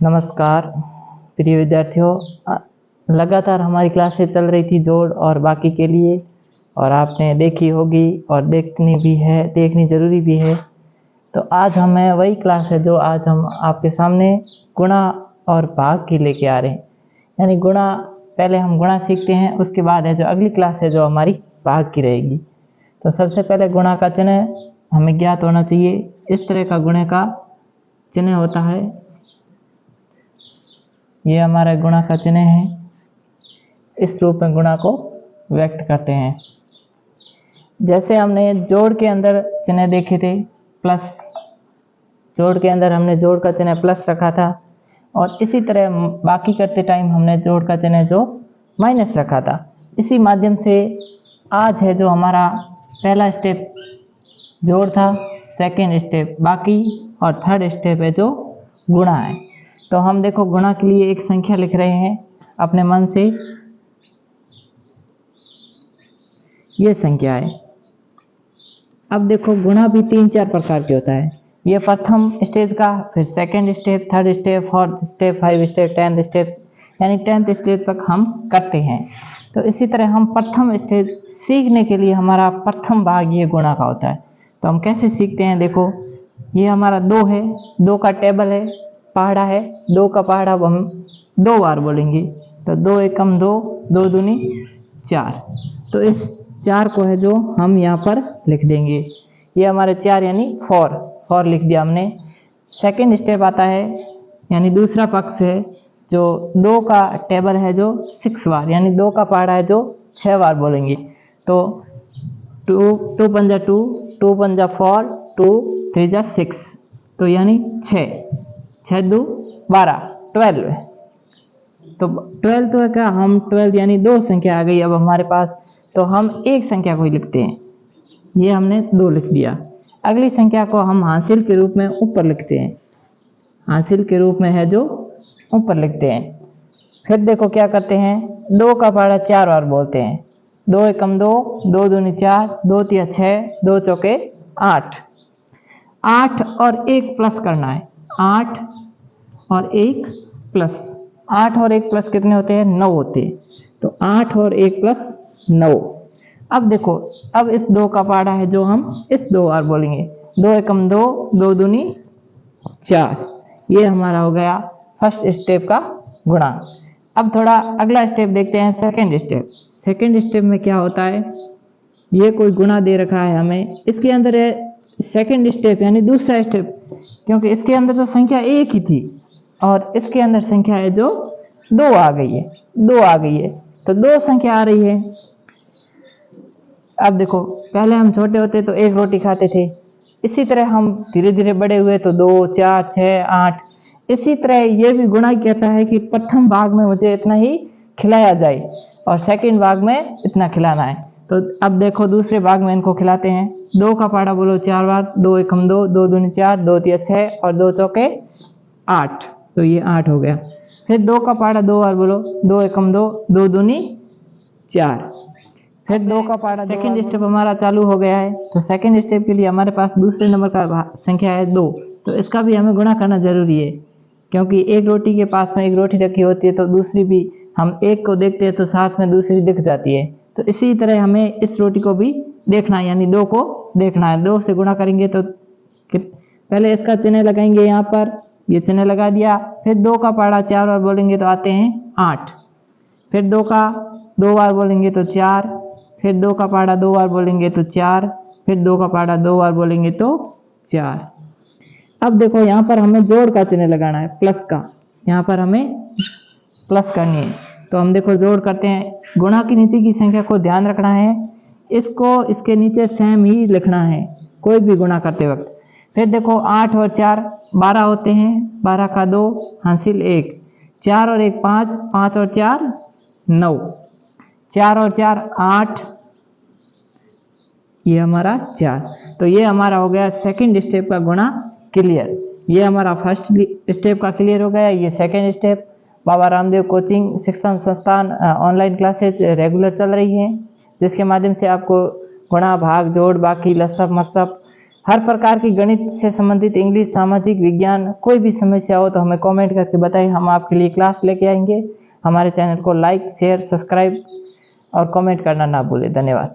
नमस्कार प्रिय विद्यार्थियों। लगातार हमारी क्लासें चल रही थी जोड़ और बाकी के लिए, और आपने देखी होगी और देखनी ज़रूरी भी है। तो आज हमें वही क्लास है जो आज हम आपके सामने गुणा और भाग की लेके आ रहे हैं। यानी गुणा, पहले हम गुणा सीखते हैं, उसके बाद है जो अगली क्लास है जो हमारी भाग की रहेगी। तो सबसे पहले गुणा का चिन्ह हमें ज्ञात होना चाहिए। इस तरह का गुणे का चिन्ह होता है। ये हमारा गुणा का चिन्ह है। इस रूप में गुणा को व्यक्त करते हैं। जैसे हमने जोड़ के अंदर चिन्ह देखे थे, प्लस, जोड़ के अंदर हमने जोड़ का चिन्ह प्लस रखा था, और इसी तरह बाकी करते टाइम हमने जोड़ का चिन्ह जो माइनस रखा था। इसी माध्यम से आज है जो हमारा पहला स्टेप जोड़ था, सेकंड स्टेप बाकी, और थर्ड स्टेप है जो गुणा है। तो हम देखो गुणा के लिए एक संख्या लिख रहे हैं अपने मन से। ये संख्या है। अब देखो गुणा भी 3-4 प्रकार के होता है। ये प्रथम स्टेज का, फिर second step, third step, fourth step, 5 step, 10th step, यानी 10th स्टेज तक हम करते हैं। तो इसी तरह हम प्रथम स्टेज सीखने के लिए हमारा प्रथम भाग ये गुणा का होता है। तो हम कैसे सीखते हैं, देखो ये हमारा 2 है, 2 का टेबल है, पहाड़ा है। 2 का पहाड़ा हम 2 बार बोलेंगे। तो 2 एकम 2, 2 दूनी 4। तो इस 4 को है जो हम यहाँ पर लिख देंगे। ये हमारे 4 यानी 4 लिख दिया हमने। सेकंड स्टेप आता है, यानी दूसरा पक्ष है, जो 2 का टेबल है जो 6 बार, यानी 2 का पहाड़ा है जो 6 बार बोलेंगे। तो 2 पंजा 2, 2 पंजा 4, 2 3 जा 6, तो यानी 6 2 12, 12। तो 12 तो है क्या, हम 12 यानी 2 संख्या आ गई अब हमारे पास। तो हम एक संख्या को ही लिखते हैं। ये हमने 2 लिख दिया। अगली संख्या को हम हासिल के रूप में ऊपर लिखते हैं। हासिल के रूप में है जो ऊपर लिखते हैं। फिर देखो क्या करते हैं, 2 का पहाड़ा 4 बार बोलते हैं। 2 एकम 2, 2 दूनी 4, 2 तिया 6, 2 चौके 8। 8 और 1 प्लस करना है। 8 और 1 प्लस, 8 और 1 प्लस कितने होते हैं, 9 होते हैं। तो 8 और 1 प्लस 9। अब देखो, अब इस 2 का पहाड़ा है जो हम इस 2 बार बोलेंगे। 2 एकम 2, 2 दूनी 4। ये हमारा हो गया फर्स्ट स्टेप का गुणा। अब थोड़ा अगला स्टेप देखते हैं, सेकंड स्टेप। सेकंड स्टेप में क्या होता है, ये कोई गुणा दे रखा है हमें, इसके अंदर है सेकंड स्टेप यानी दूसरा स्टेप, क्योंकि इसके अंदर तो संख्या 1 ही थी और इसके अंदर संख्या है जो 2 आ गई है। 2 आ गई है तो 2 संख्या आ रही है। अब देखो, पहले हम छोटे होते तो 1 रोटी खाते थे। इसी तरह हम धीरे धीरे बड़े हुए तो 2, 4, 6, 8। इसी तरह ये भी गुणा कहता है कि प्रथम भाग में मुझे इतना ही खिलाया जाए और सेकंड भाग में इतना खिलाना है। तो अब देखो दूसरे भाग में इनको खिलाते हैं। 2 का पहाड़ा बोलो 4 बार। 2 एकम 2, 2 दूनी 4, 2 तिया 6 और 2 चौके 8। तो ये 8 हो गया। फिर 2 का पहाड़ा 2 बार बोलो। 2 एकम 2, 2 दूनी 4। फिर 2 का पहाड़ा, सेकंड स्टेप हमारा चालू हो गया है। तो सेकंड स्टेप के लिए हमारे पास दूसरे नंबर का संख्या है 2। तो इसका भी हमें गुणा करना जरूरी है, क्योंकि एक रोटी के पास में एक रोटी रखी होती है तो दूसरी भी हम एक को देखते हैं तो साथ में दूसरी दिख जाती है। तो इसी तरह हमें इस रोटी को भी देखना है, यानी 2 को देखना है। 2 से गुणा करेंगे तो पहले इसका चिन्ह लगाएंगे, यहाँ पर ये चिन्ह लगा दिया। फिर 2 का पहाड़ा 4 बार बोलेंगे तो आते हैं 8। फिर 2 का 2 बार बोलेंगे तो 4। फिर 2 का पहाड़ा 2 बार बोलेंगे तो 4। फिर 2 का पहाड़ा 2 बार बोलेंगे तो 4। अब देखो यहाँ पर हमें जोड़ का चिन्ह लगाना है, प्लस का। यहाँ पर हमें प्लस करनी है। तो हम देखो जोड़ करते हैं। गुणा के नीचे की संख्या को ध्यान रखना है, इसको इसके नीचे सेम ही लिखना है कोई भी गुणा करते वक्त। फिर देखो 8 और 4 12 होते हैं। 12 का 2 हासिल 1। 4 और 1 5, 5 और 4 9। 4 और 4 8, ये हमारा 4। तो ये हमारा हो गया सेकंड स्टेप का गुणा क्लियर। ये हमारा फर्स्ट स्टेप का क्लियर हो गया। ये second step. Baba Ramdev coaching शिक्षण संस्थान ऑनलाइन क्लासेज रेगुलर चल रही हैं, जिसके माध्यम से आपको गुणा, भाग, जोड़, बाकी, लसअप, मसअप हर प्रकार की गणित से संबंधित, इंग्लिश, सामाजिक विज्ञान, कोई भी समस्या हो तो हमें कमेंट करके बताइए, हम आपके लिए क्लास लेके आएंगे। हमारे चैनल को लाइक, शेयर, सब्सक्राइब और कमेंट करना ना भूलें। धन्यवाद।